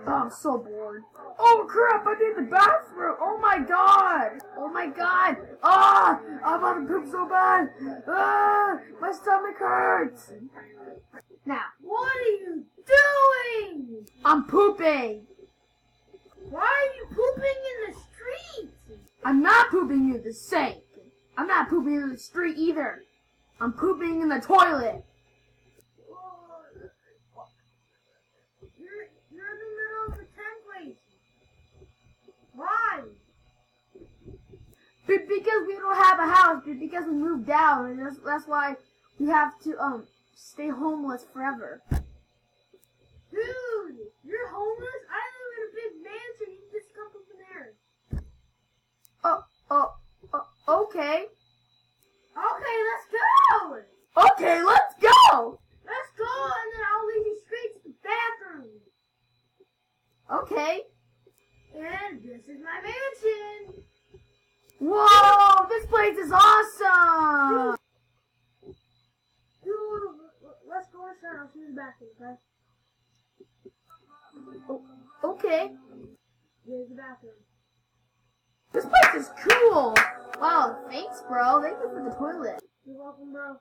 Oh, I'm so bored. Oh crap, I need the bathroom. Oh my god. Oh my god. Ah, I'm about to poop so bad. Ah, my stomach hurts. Now, What are you doing? I'm pooping. Why are you pooping in the street? I'm not pooping in the sink. I'm not pooping in the street either. I'm pooping in the toilet. You're in the middle of the template. Why? Because we don't have a house. Because we moved out, and that's why we have to stay homeless forever. Dude, you're homeless? I live in a big mansion. You can just come up in there. Okay. Okay, let's go. Okay, let's go. Let's go, and then I'll lead you straight to the bathroom. Okay. And this is my mansion. Whoa, this place is awesome. Dude, let's go inside. I'll see you in the bathroom, okay? Okay. Here's the bathroom. This place is cool. Wow, thanks, bro. Thank you for the toilet. You're welcome, bro.